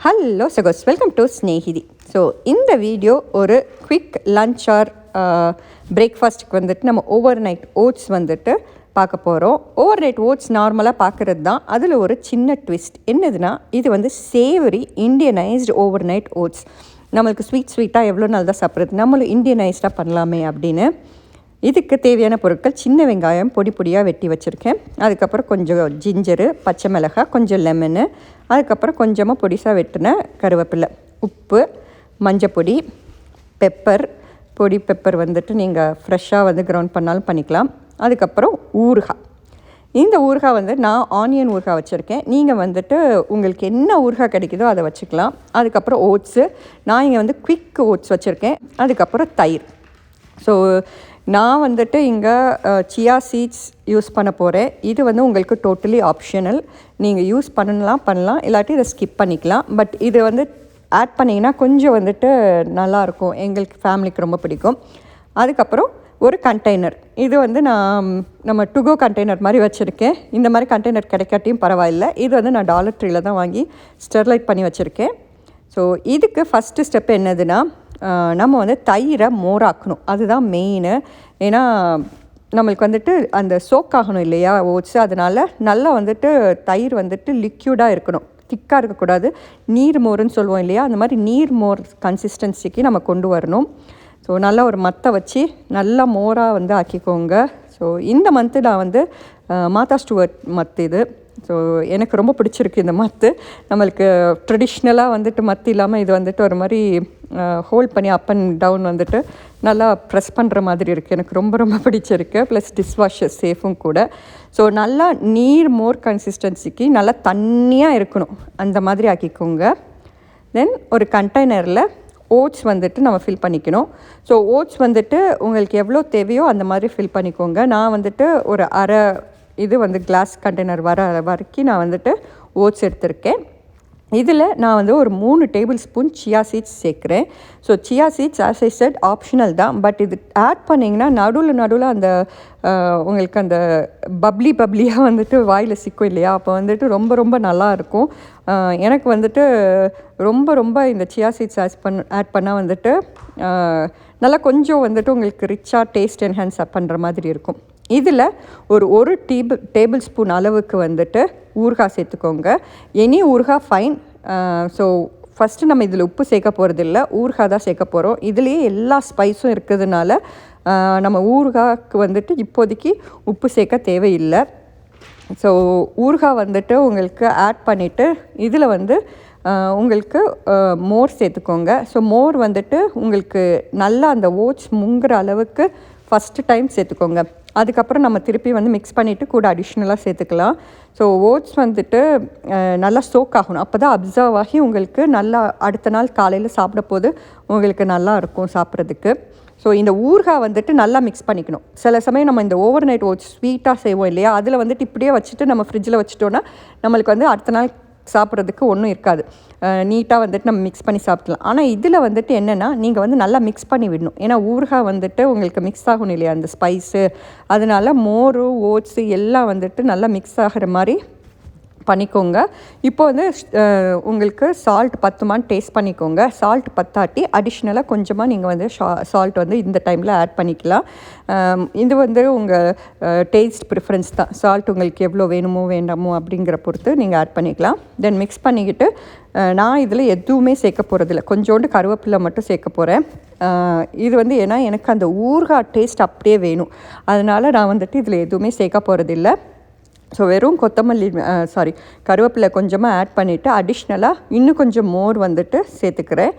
Hello சகோஸ், welcome to Snegithi. So இந்த video ஒரு குவிக் லன்ச் ஆர் பிரேக்ஃபாஸ்ட்டுக்கு வந்துட்டு நம்ம ஓவர் நைட் ஓட்ஸ் வந்துட்டு பார்க்க போகிறோம். ஓவர் நைட் ஓட்ஸ் நார்மலாக பார்க்குறது தான். அதில் ஒரு சின்ன ட்விஸ்ட் என்னதுன்னா, இது வந்து சேவரி இண்டியனைஸ்டு ஓவர் நைட் ஓட்ஸ். நம்மளுக்கு ஸ்வீட்டாக எவ்வளோ நாள் தான் சாப்பிட்றது, நம்மளும் இண்டியனைஸ்டாக பண்ணலாமே அப்படின்னு. இதுக்கு தேவையான பொருட்கள்: சின்ன வெங்காயம் பொடி பொடியாக வெட்டி வச்சுருக்கேன், அதுக்கப்புறம் கொஞ்சம் ஜிஞ்சரு, பச்சை மிளகாய், கொஞ்சம் லெமனு, அதுக்கப்புறம் கொஞ்சமாக பொடிசாக வெட்டின கருவேப்பிலை, உப்பு, மஞ்சப்பொடி, பெப்பர், பொடி பெப்பர் வந்துட்டு நீங்கள் ஃப்ரெஷ்ஷாக வந்து கிரவுண்ட் பண்ணாலும் பண்ணிக்கலாம். அதுக்கப்புறம் ஊறுகாய். இந்த ஊறுகாய் வந்து நான் ஆனியன் ஊறுகாய் வச்சுருக்கேன். நீங்கள் வந்துட்டு உங்களுக்கு என்ன ஊறுகாய் கிடைக்குதோ அதை வச்சுக்கலாம். அதுக்கப்புறம் ஓட்ஸு, நான் இங்கே வந்து குவிக் ஓட்ஸ் வச்சுருக்கேன். அதுக்கப்புறம் தயிர். ஸோ நான் வந்துட்டு இங்கே சியா சீட்ஸ் யூஸ் பண்ண போகிறேன். இது வந்து உங்களுக்கு டோட்டலி ஆப்ஷனல். நீங்கள் யூஸ் பண்ணலாம், இல்லாட்டி இதை ஸ்கிப் பண்ணிக்கலாம். பட் இது வந்து ஆட் பண்ணிங்கன்னா கொஞ்சம் வந்துட்டு நல்லாயிருக்கும், எங்களுக்கு ஃபேமிலிக்கு ரொம்ப பிடிக்கும். அதுக்கப்புறம் ஒரு கண்டெய்னர், இது வந்து நம்ம டுகோ கண்டெய்னர் மாதிரி வச்சுருக்கேன். இந்த மாதிரி கண்டெய்னர் கிடைக்காட்டியும் பரவாயில்லை. இது வந்து நான் டாலர் ட்ரீயில் தான் வாங்கி ஸ்டெர்லைட் பண்ணி வச்சுருக்கேன். ஸோ இதுக்கு ஃபஸ்ட்டு ஸ்டெப் என்னதுன்னா, நம்ம வந்து தயிரை மோராக்கணும். அதுதான் மெயினு. ஏன்னா நம்மளுக்கு வந்துட்டு அந்த சோக் ஆகணும் இல்லையா ஓட்ஸு, அதனால் நல்லா வந்துட்டு தயிர் வந்துட்டு லிக்யூடாக இருக்கணும், திக்காக இருக்கக்கூடாது. நீர் மோருன்னு சொல்லுவோம் இல்லையா, அந்த மாதிரி நீர் மோர் கன்சிஸ்டன்சிக்கு நம்ம கொண்டு வரணும். ஸோ நல்லா ஒரு மத்தை வச்சு நல்லா மோராக வந்து ஆக்கிக்கோங்க. ஸோ இந்த மந்த்து நான் வந்து மாதா ஸ்டுவர்ட் மத்து இது. ஸோ எனக்கு ரொம்ப பிடிச்சிருக்கு இந்த மத்து. நம்மளுக்கு ட்ரெடிஷ்னலாக வந்துட்டு மத்து இல்லாமல் இது வந்துட்டு ஒரு மாதிரி ஹோல்ட் பண்ணி அப் அண்ட் டவுன் வந்துட்டு நல்லா ப்ரெஸ் பண்ணுற மாதிரி இருக்குது. எனக்கு ரொம்ப ரொம்ப பிடிச்சிருக்கு. ப்ளஸ் டிஷ்வாஷர் சேஃபும் கூட. ஸோ நல்லா நீர் மோர் கன்சிஸ்டன்சிக்கு நல்லா தண்ணியாக இருக்கணும், அந்த மாதிரி ஆக்கிக்கோங்க. தென் ஒரு கண்டெய்னரில் ஓட்ஸ் வந்துட்டு நம்ம ஃபில் பண்ணிக்கணும். ஸோ ஓட்ஸ் வந்துட்டு உங்களுக்கு எவ்வளோ தேவையோ அந்த மாதிரி ஃபில் பண்ணிக்கோங்க. நான் வந்துட்டு ஒரு அரை இது வந்து கிளாஸ் கண்டெய்னர் வரைக்கும் நான் வந்துட்டு ஓட்ஸ் எடுத்திருக்கேன். இதில் நான் வந்து ஒரு 3 டேபிள் ஸ்பூன் சியா சீட்ஸ் சேர்க்குறேன். So chia seeds as I said optional தான். பட் இது ஆட் பண்ணிங்கன்னா நடுவில் அந்த உங்களுக்கு அந்த பப்ளியாக வந்துட்டு வாயில் சிக்கும் இல்லையா, அப்போ வந்துட்டு ரொம்ப ரொம்ப நல்லாயிருக்கும். எனக்கு வந்துட்டு ரொம்ப இந்த சியா சீட்ஸ் ஆட் பண்ணால் வந்துட்டு நல்லா கொஞ்சம் வந்துட்டு உங்களுக்கு ரிச்சாக டேஸ்ட் என்ஹான்ஸ் பண்ணுற மாதிரி இருக்கும். இதில் ஒரு டேபிள் ஸ்பூன் அளவுக்கு வந்துட்டு ஊறுகாய் சேர்த்துக்கோங்க. எனி ஊறுகாய் ஃபைன். ஸோ ஃபஸ்ட்டு நம்ம இதில் உப்பு சேர்க்க போகிறதில்ல, ஊறுகாய் தான் சேர்க்க போகிறோம். இதுலேயே எல்லா ஸ்பைஸும் இருக்கிறதுனால நம்ம ஊறுகாய்க்கு வந்துட்டு இப்போதைக்கு உப்பு சேர்க்க தேவையில்லை. ஸோ ஊறுகாய் வந்துட்டு உங்களுக்கு ஆட் பண்ணிவிட்டு இதில் வந்து உங்களுக்கு மோர் சேர்த்துக்கோங்க. ஸோ மோர் வந்துட்டு உங்களுக்கு நல்லா அந்த ஓட்ஸ் முங்குற அளவுக்கு ஃபஸ்ட்டு டைம் சேர்த்துக்கோங்க. அதுக்கப்புறம் நம்ம திருப்பி வந்து மிக்ஸ் பண்ணிவிட்டு கூட அடிஷ்னலாக சேர்த்துக்கலாம். ஸோ ஓட்ஸ் வந்துட்டு நல்லா சோக் ஆகணும், அப்போ தான் அப்சர்வ் ஆகி உங்களுக்கு நல்லா அடுத்த நாள் காலையில் சாப்பிட போது உங்களுக்கு நல்லா இருக்கும் சாப்பிட்றதுக்கு. ஸோ இந்த ஊறுகாய் வந்துட்டு நல்லா மிக்ஸ் பண்ணிக்கணும். சில சமயம் நம்ம இந்த ஓவர் நைட் ஓட்ஸ் ஸ்வீட்டாக செய்வோம் இல்லையா, அதில் வந்துட்டு இப்படியே வச்சுட்டு நம்ம ஃப்ரிட்ஜில் வச்சுட்டோன்னா நம்மளுக்கு வந்து அடுத்த நாள் சாப்பிட்றதுக்கு ஒன்றும் இருக்காது. நீட்டாக வந்துட்டு நம்ம மிக்ஸ் பண்ணி சாப்பிட்லாம். ஆனால் இதில் வந்துட்டு என்னென்னா, நீங்கள் வந்து நல்லா மிக்ஸ் பண்ணி விடணும். ஏன்னா ஊறுகாய் வந்துட்டு உங்களுக்கு மிக்ஸ் ஆகணும் இல்லையா அந்த ஸ்பைஸு, அதனால மோர் ஓட்ஸு எல்லாம் வந்துட்டு நல்லா மிக்ஸ் ஆகிற மாதிரி பண்ணிக்கோங்க. இப்போ வந்து உங்களுக்கு சால்ட் பத்துமான்னு டேஸ்ட் பண்ணிக்கோங்க. சால்ட் பத்தாட்டி அடிஷ்னலாக கொஞ்சமாக நீங்கள் வந்து சால்ட் வந்து இந்த டைமில் ஆட் பண்ணிக்கலாம். இது வந்து உங்கள் டேஸ்ட் ப்ரிஃபரன்ஸ் தான். சால்ட் உங்களுக்கு எவ்வளோ வேணுமோ வேண்டாமோ அப்படிங்கிற பொறுத்து நீங்கள் ஆட் பண்ணிக்கலாம். தென் மிக்ஸ் பண்ணிக்கிட்டு நான் இதில் எதுவுமே சேர்க்க போகிறதில்ல, கொஞ்சோண்டு கருவேப்பிலை மட்டும் சேர்க்க போகிறேன். இது வந்து ஏன்னா எனக்கு அந்த ஊறுகாய் டேஸ்ட் அப்படியே வேணும், அதனால் நான் வந்துட்டு இதில் எதுவுமே சேர்க்க போகிறதில்ல. ஸோ வெறும் கருவேப்பிலை கொஞ்சமாக ஆட் பண்ணிவிட்டு அடிஷ்னலாக இன்னும் கொஞ்சம் மோர் வந்துட்டு சேர்த்துக்கிறேன்.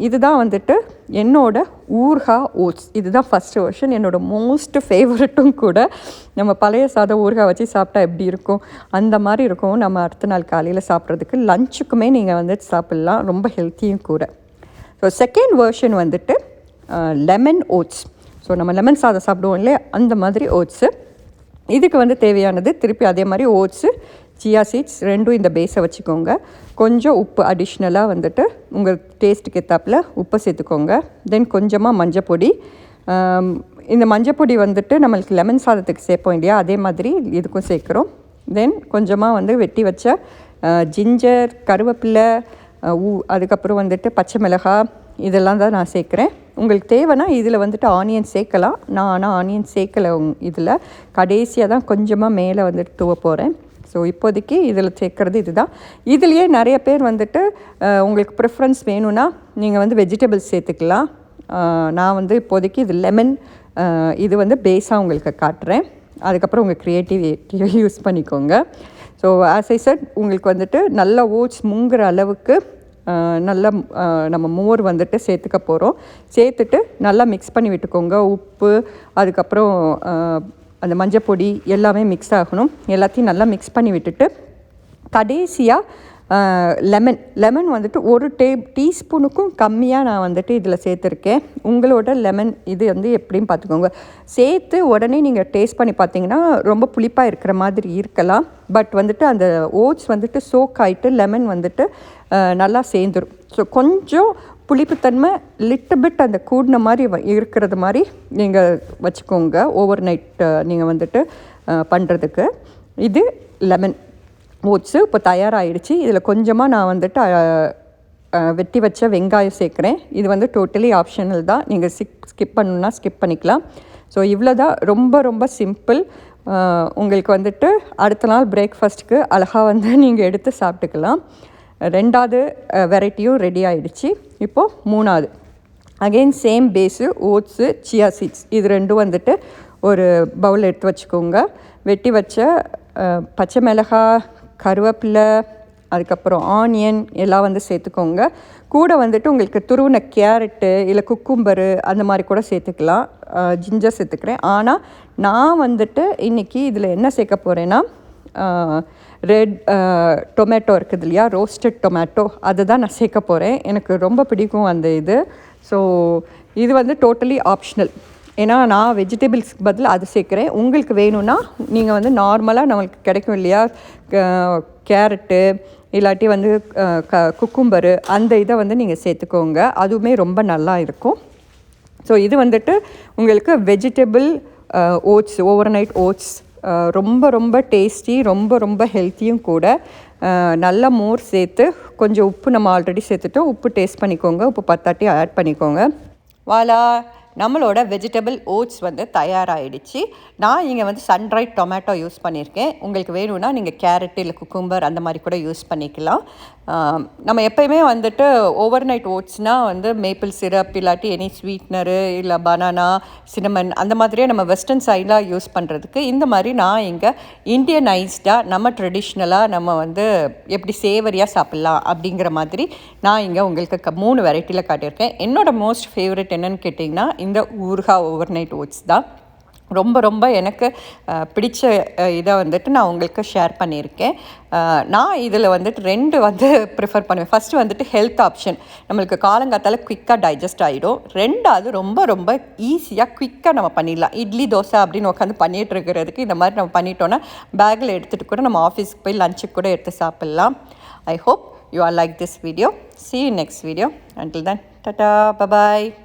இதுதான் வந்துட்டு என்னோடய ஊறுகாய் ஓட்ஸ். இதுதான் ஃபஸ்ட்டு வெர்ஷன், என்னோடய மோஸ்ட் ஃபேவரட்டும் கூட. நம்ம பழைய சாதம் ஊறுகாய் வச்சு சாப்பிட்டா எப்படி இருக்கும் அந்த மாதிரி இருக்கும். நம்ம அடுத்த நாள் காலையில் சாப்பிட்றதுக்கு லஞ்சுக்குமே நீங்கள் வந்துட்டு சாப்பிட்லாம், ரொம்ப ஹெல்த்தியும் கூட. ஸோ செகண்ட் வெர்ஷன் வந்துட்டு லெமன் ஓட்ஸ். ஸோ நம்ம லெமன் சாதம் சாப்பிடுவோம் இல்லையா, அந்த மாதிரி ஓட்ஸு. இதுக்கு வந்து தேவையானது திருப்பி அதே மாதிரி ஓட்ஸு, சியா சீட்ஸ் ரெண்டும் இந்த பேஸை வச்சுக்கோங்க. கொஞ்சம் உப்பு அடிஷ்னலாக வந்துட்டு உங்கள் டேஸ்ட்டுக்கு ஏற்றாப்புல உப்பு சேர்த்துக்கோங்க. தென் கொஞ்சமாக மஞ்சப்பொடி. இந்த மஞ்சப்பொடி வந்துட்டு நம்மளுக்கு லெமன் சாதத்துக்கு சேர்ப்போம் இல்லையா, அதே மாதிரி இதுக்கும் சேர்க்குறோம். தென் கொஞ்சமாக வந்து வெட்டி வச்ச ஜிஞ்சர், கருவேப்பிலை, அதுக்கப்புறம் வந்துட்டு பச்சை மிளகாய் இதெல்லாம் தான் நான் சேர்க்குறேன். உங்களுக்கு தேவைன்னா இதில் வந்துட்டு ஆனியன் சேர்க்கலாம். நான் ஆனால் ஆனியன் சேர்க்கலை. இதில் கடைசியாக தான் கொஞ்சமாக மேலே வந்துட்டு தூவ போகிறேன். ஸோ இப்போதைக்கு இதில் சேர்க்குறது இதுதான். இதுலேயே நிறைய பேர் வந்துட்டு உங்களுக்கு ப்ரிஃபரன்ஸ் வேணும்னா நீங்கள் வந்து வெஜிடபிள்ஸ் சேர்த்துக்கலாம். நான் வந்து இப்போதைக்கு இது லெமன் இது வந்து பேஸாக உங்களுக்கு காட்டுறேன். அதுக்கப்புறம் உங்கள் க்ரியேட்டிவிட்டியை யூஸ் பண்ணிக்கோங்க. ஸோ ஆஸ் ஐ செட் உங்களுக்கு வந்துட்டு நல்ல ஓட்ஸ் முங்குற அளவுக்கு நல்லா நம்ம மோர் வந்துட்டு சேர்த்துக்க போகிறோம். சேர்த்துட்டு நல்லா மிக்ஸ் பண்ணி விட்டுக்கோங்க. உப்பு அதுக்கப்புறம் அந்த மஞ்சள் பொடி எல்லாமே மிக்ஸ் ஆகணும். எல்லாத்தையும் நல்லா மிக்ஸ் பண்ணி விட்டுட்டு கடைசியாக லெமன் வந்துட்டு ஒரு டீஸ்பூனுக்கும் கம்மியாக நான் வந்துட்டு இதில் சேர்த்துருக்கேன். உங்களோட லெமன் இது வந்து எப்படின்னு பார்த்துக்கோங்க. சேர்த்து உடனே நீங்கள் டேஸ்ட் பண்ணி பார்த்தீங்கன்னா ரொம்ப புளிப்பாக இருக்கிற மாதிரி இருக்கலாம். பட் வந்துட்டு அந்த ஓட்ஸ் வந்துட்டு சோக் ஆகிட்டு லெமன் வந்துட்டு நல்லா சேர்ந்துடும். ஸோ கொஞ்சம் புளிப்புத்தன்மை பிட் அந்த கூடின மாதிரி இருக்கிறது மாதிரி நீங்கள் வச்சுக்கோங்க ஓவர் நைட் நீங்கள் வந்துட்டு பண்ணுறதுக்கு. இது லெமன் ஓட்ஸு இப்போ தயாராகிடுச்சு. இதில் கொஞ்சமாக நான் வந்துட்டு வெட்டி வச்ச வெங்காயம் சேர்க்குறேன். இது வந்து டோட்டலி ஆப்ஷனல் தான். நீங்கள் ஸ்கிப் பண்ணணுன்னா ஸ்கிப் பண்ணிக்கலாம். ஸோ இவ்வளோ தான். ரொம்ப ரொம்ப சிம்பிள். உங்களுக்கு வந்துட்டு அடுத்த நாள் பிரேக்ஃபாஸ்ட்டுக்கு அழகாக வந்து நீங்கள் எடுத்து சாப்பிட்டுக்கலாம். ரெண்டாவது வெரைட்டியும் ரெடி ஆகிடுச்சு. இப்போது மூணாவது again same base oats chia seeds இது ரெண்டும் வந்துட்டு ஒரு பவுல் எடுத்து வச்சுக்கோங்க. வெட்டி வச்ச பச்சை மிளகாய், கருவேப்பிலை, அதுக்கப்புறம் ஆனியன் எல்லாம் வந்து சேர்த்துக்கோங்க. கூட வந்துட்டு உங்களுக்கு துருவின கேரட்டு இல்லை குக்கும்பரு அந்த மாதிரி கூட சேர்த்துக்கலாம். ஜிஞ்சர் சேர்த்துக்கிறேன். ஆனால் நான் வந்துட்டு இன்றைக்கி இதில் என்ன சேர்க்க போகிறேன்னா ரெட் டொமேட்டோ இருக்குது இல்லையா, ரோஸ்டட் டொமேட்டோ, அதை தான் நான் சேர்க்க போகிறேன். எனக்கு ரொம்ப பிடிக்கும் அந்த இது. ஸோ இது வந்து டோட்டலி ஆப்ஷனல். ஏன்னா நான் வெஜிடபிள்ஸ்க்கு பதில் அது சேர்க்குறேன். உங்களுக்கு வேணும்னா நீங்கள் வந்து நார்மலாக நம்மளுக்கு கிடைக்கும் இல்லையா கேரட்டு இல்லாட்டி வந்து குக்கும்பரு அந்த இதை வந்து நீங்கள் சேர்த்துக்கோங்க. அதுவுமே ரொம்ப நல்லா இருக்கும். ஸோ இது வந்துட்டு உங்களுக்கு vegetable oats overnight oats ரொம்ப ரொம்ப டேஸ்டி, ரொம்ப ரொம்ப ஹெல்த்தியும் கூட. நல்ல மோர் சேர்த்து கொஞ்சம் உப்பு நம்ம ஆல்ரெடி சேர்த்துட்டோம். உப்பு டேஸ்ட் பண்ணிக்கோங்க. உப்பு பத்தாட்டி ஆட் பண்ணிக்கோங்க. வாலா நம்மளோட வெஜிடபிள் ஓட்ஸ் வந்து தயாராகிடுச்சு. நான் இங்கே வந்து சன்ரைட் டொமேட்டோ யூஸ் பண்ணியிருக்கேன். உங்களுக்கு வேணும்னா நீங்கள் கேரட் இல்லை குக்கும்பர் அந்த மாதிரி கூட யூஸ் பண்ணிக்கலாம். நம்ம எப்போயுமே வந்துட்டு ஓவர் நைட் ஓட்ஸ்னால் வந்து மேப்பிள் சிரப் இல்லாட்டி எனி ஸ்வீட்னரு இல்லை பனானா சினமன் அந்த மாதிரியே நம்ம வெஸ்டர்ன் சைடாக யூஸ் பண்ணுறதுக்கு இந்த மாதிரி நான் இங்கே இண்டியனைஸ்டாக நம்ம ட்ரெடிஷ்னலாக நம்ம வந்து எப்படி சேவரியாக சாப்பிட்லாம் அப்படிங்கிற மாதிரி நான் இங்கே உங்களுக்கு 3 வெரைட்டியில் காட்டியிருக்கேன். என்னோடய மோஸ்ட் ஃபேவரட் என்னென்னு கேட்டிங்கன்னா இந்த ஊறுகாய் ஓவர் நைட் ஓட்ஸ் தான். ரொம்ப ரொம்ப எனக்கு பிடிச்ச இதை வந்துட்டு நான் உங்களுக்கு ஷேர் பண்ணியிருக்கேன். நான் இதில் வந்துட்டு 2 வந்து ப்ரிஃபர் பண்ணுவேன். ஃபஸ்ட்டு வந்துட்டு ஹெல்த் ஆப்ஷன், நம்மளுக்கு காலங்காத்தால் குயிக்காக டைஜஸ்ட் ஆகிடும். ரெண்டாவது ரொம்ப ரொம்ப ஈஸியாக குயிக்காக நம்ம பண்ணிடலாம். இட்லி தோசை அப்படின்னு உட்காந்து பண்ணிகிட்டு இருக்கிறதுக்கு இந்த மாதிரி நம்ம பண்ணிட்டோன்னா பேக்கில் எடுத்துகிட்டு கூட நம்ம ஆஃபீஸ்க்கு போய் லஞ்சுக்கு கூட எடுத்து சாப்பிட்லாம். I hope you all like this video. See you next video. Until then, tata, bye bye.